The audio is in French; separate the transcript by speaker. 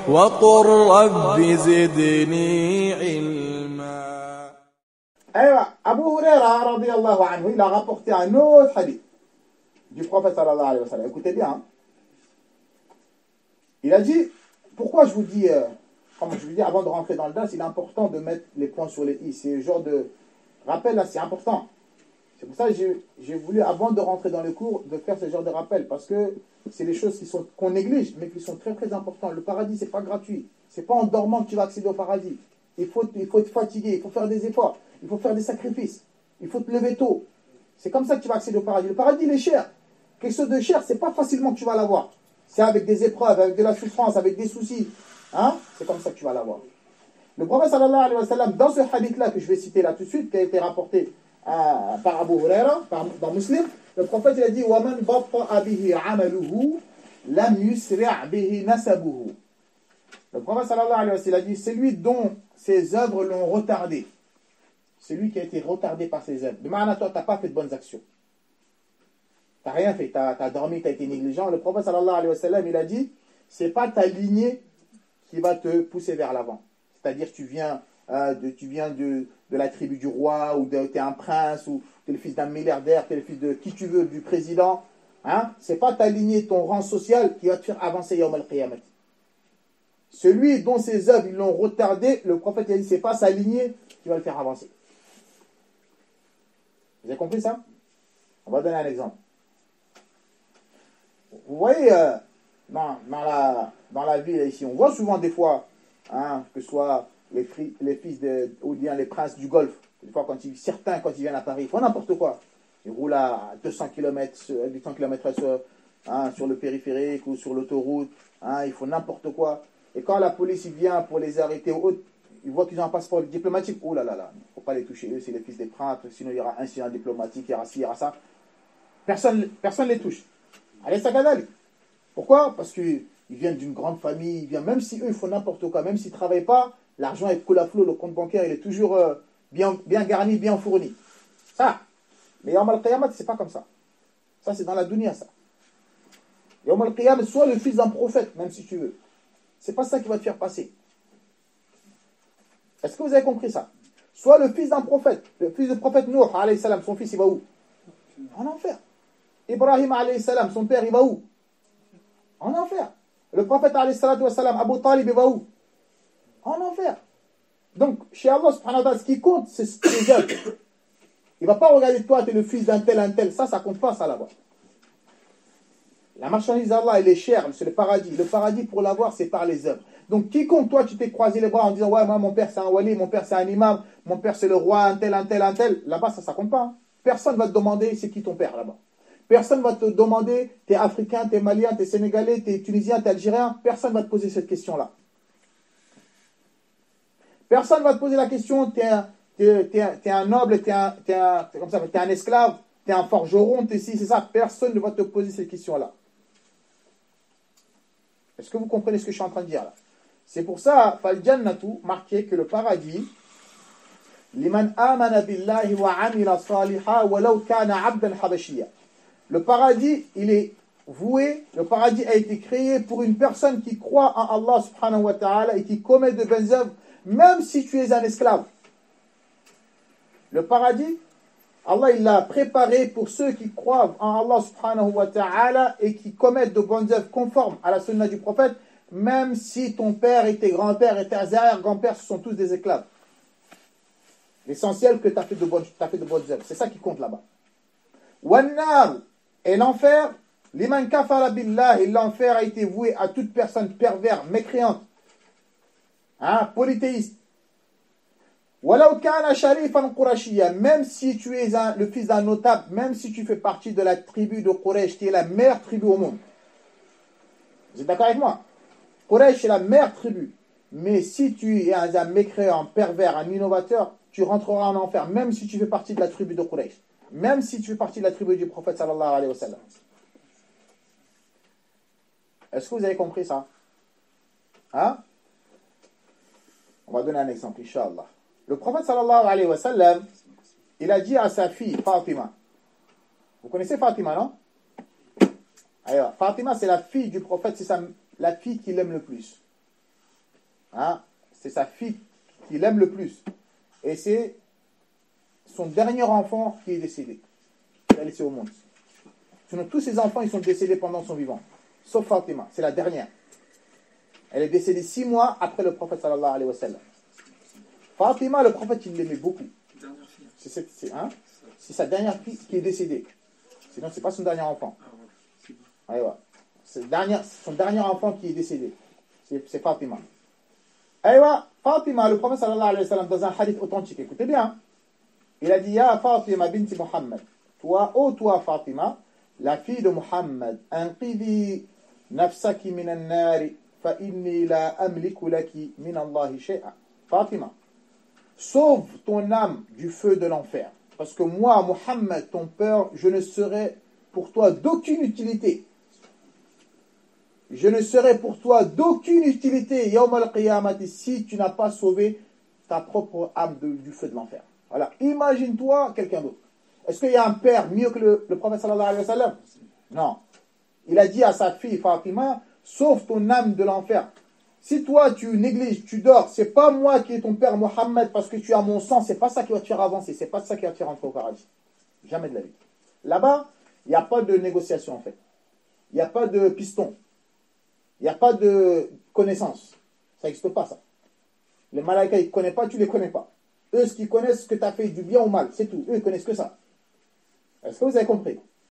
Speaker 1: وقل رب زدني علما.
Speaker 2: Abu Huraira radiyallahu anhu, il a rapporté un autre hadith du prophète sallallahu alayhi wa sallam. Écoutez bien. Hein. Il a dit, pourquoi je vous dis, comme je vous dis avant de rentrer dans le DAS, il est important de mettre les points sur les i. C'est le genre de rappel là, c'est important. C'est pour ça que j'ai voulu, avant de rentrer dans le cours, de faire ce genre de rappel. Parce que c'est des choses qu'on néglige, mais qui sont très très importantes. Le paradis, c'est pas gratuit. C'est pas en dormant que tu vas accéder au paradis. Il faut être fatigué, il faut faire des efforts, il faut faire des sacrifices, il faut te lever tôt. C'est comme ça que tu vas accéder au paradis. Le paradis, il est cher. Quelque chose de cher, c'est pas facilement que tu vas l'avoir. C'est avec des épreuves, avec de la souffrance, avec des soucis. Hein? C'est comme ça que tu vas l'avoir. Le prophète sallallahu alayhi wa sallam, dans ce hadith-là que je vais citer là tout de suite, qui a été rapporté par Abu Huraira, dans Muslim, le prophète il a dit وَمَنْ بَطَّأَ بِهِ عَمَلُهُ لَمْ يُسْرِعْ بِهِ نَسَبُهُ. Le prophète sallallahu alayhi wa sallam a dit celui dont ses œuvres l'ont retardé, celui qui a été retardé par ses œuvres. De manière, toi, tu n'as pas fait de bonnes actions. Tu n'as rien fait, tu as dormi, tu as été négligent. Le prophète sallallahu alayhi wa sallam, il a dit, c'est pas ta lignée qui va te pousser vers l'avant. C'est-à-dire, tu viens de la tribu du roi, ou tu es un prince, ou tu es le fils d'un milliardaire, tu es le fils de qui tu veux, du président. Hein? C'est pas ta lignée, ton rang social qui va te faire avancer Yawm al-Qiyamah. Celui dont ses œuvres ils l'ont retardé, le prophète il a dit, c'est pas sa lignée qui va le faire avancer. Vous avez compris ça? On va donner un exemple. Vous voyez, dans la ville ici, on voit souvent des fois, hein, que ce soit les fils ou bien les princes du Golfe, des fois certains quand ils viennent à Paris, ils font n'importe quoi. Ils roulent à 200 km, 800 km/h sur le périphérique ou sur l'autoroute, hein, ils font n'importe quoi. Et quand la police vient pour les arrêter ou autre, ils voient qu'ils ont un passeport diplomatique, oh là là là, il ne faut pas les toucher, eux c'est les fils des princes, sinon il y aura un incident diplomatique, il y aura ci, il y aura ça. Personne ne les touche. Allez, ça gadali. Pourquoi? Parce qu'ils viennent d'une grande famille, même si eux ils font n'importe quoi, même s'ils ne travaillent pas, l'argent est coule à flot, le compte bancaire il est toujours bien garni, bien fourni. Ça. Mais Yawm al-Qiyamah, c'est pas comme ça. Ça c'est dans la dunya ça. Yawm al-Qiyamah, sois le fils d'un prophète, même si tu veux. C'est pas ça qui va te faire passer. Est-ce que vous avez compris ça? Sois le fils d'un prophète. Le fils du prophète Nuh, alayhi salam, son fils il va où? En enfer. Ibrahim, alayhi salam, son père il va où? En enfer. Le prophète, alayhi salam, Abu Talib il va où? En enfer. Donc, chez Allah, subhanahu wa ta'ala, ce qui compte, c'est les œuvres. Il ne va pas regarder toi, tu es le fils d'un tel, un tel. Ça compte pas, ça là-bas. La marchandise d'Allah, elle est chère, c'est le paradis. Le paradis, pour l'avoir, c'est par les œuvres. Donc, quiconque, toi, tu t'es croisé les bras en disant, ouais, moi, mon père, c'est un wali, mon père, c'est un imam, mon père, c'est le roi, un tel, un tel, un tel. Là-bas, ça compte pas. Hein. Personne ne va te demander, c'est qui ton père, là-bas. Personne ne va te demander, t'es africain, t'es malien, t'es sénégalais, t'es tunisien, t'es algérien. Personne ne va te poser cette question-là. Personne ne va te poser la question, t'es un noble, t'es un esclave, t'es un forgeron, t'es ci, c'est ça. Personne ne va te poser cette question-là. Est-ce que vous comprenez ce que je suis en train de dire là? C'est pour ça, fal jannatu, marqué que le paradis, liman amana billahi wa amila saliha walau kana abdan habashiyya. Le paradis, il est voué, le paradis a été créé pour une personne qui croit en Allah subhanahu wa ta'ala et qui commet de bonnes œuvres, même si tu es un esclave. Le paradis, Allah il l'a préparé pour ceux qui croient en Allah subhanahu wa ta'ala et qui commettent de bonnes œuvres conformes à la sunna du prophète, même si ton père et tes grands-pères et tes arrière-grands-pères ce sont tous des esclaves. L'essentiel que tu as fait de bonnes œuvres. C'est ça qui compte là-bas. Wannar, et l'enfer, liman kafara billah, et l'enfer a été voué à toute personne pervers, mécréante, hein, polythéiste. Walau kana sharifan qurashiyya, même si tu es le fils d'un notable, même si tu fais partie de la tribu de Quraysh, qui est la meilleure tribu au monde. Vous êtes d'accord avec moi? Quraysh est la meilleure tribu. Mais si tu es un mécréant, un pervers, un innovateur, tu rentreras en enfer, même si tu fais partie de la tribu de Quraysh. Même si tu fais partie de la tribu du prophète sallallahu alayhi wa sallam. Est-ce que vous avez compris ça? Hein? On va donner un exemple, Inch'Allah. Le prophète sallallahu alayhi wa sallam, il a dit à sa fille Fatima. Vous connaissez Fatima, non? Alors, Fatima, c'est la fille du prophète, c'est la fille qu'il aime le plus. Hein, c'est sa fille qu'il aime le plus. Et c'est son dernier enfant qui est décédé. Il a laissé au monde. Sinon, tous ses enfants, ils sont décédés pendant son vivant. Sauf Fatima, c'est la dernière. Elle est décédée 6 mois après le prophète sallallahu alayhi wa sallam. Fatima, le prophète, il l'aimait beaucoup. C'est sa dernière fille qui est décédée. Sinon, c'est pas son dernier enfant. C'est son dernier enfant qui est décédé. C'est Fatima. Fatima, le prophète sallallahu alayhi wa sallam, dans un hadith authentique, écoutez bien. Il a dit, Ya Fatima binti Muhammad. Toi Fatima, la fille de Muhammad, anqidhi nafsaki minan nari, fa inni la amliku laki min Allahi shay'a. Fatima, sauve ton âme du feu de l'enfer. Parce que moi, Muhammad, ton père, je ne serai pour toi d'aucune utilité. Je ne serai pour toi d'aucune utilité, Yawm al-Qiyamati, si tu n'as pas sauvé ta propre âme du feu de l'enfer. Voilà. Imagine-toi quelqu'un d'autre. Est-ce qu'il y a un père mieux que le prophète sallallahu alayhi wa sallam? Non. Il a dit à sa fille Fatima, sauve ton âme de l'enfer. Si toi tu négliges, tu dors, c'est pas moi qui est ton père Mohammed parce que tu as mon sang, c'est pas ça qui va te faire avancer, c'est pas ça qui va te faire entrer au paradis. Jamais de la vie. Là-bas, il n'y a pas de négociation en fait. Il n'y a pas de piston. Il n'y a pas de connaissance. Ça n'existe pas ça. Les malaïkas, ils ne connaissent pas, tu ne les connais pas. Eux, ce qu'ils connaissent, ce que tu as fait du bien ou mal, c'est tout. Eux, ils connaissent que ça. Est-ce que vous avez compris?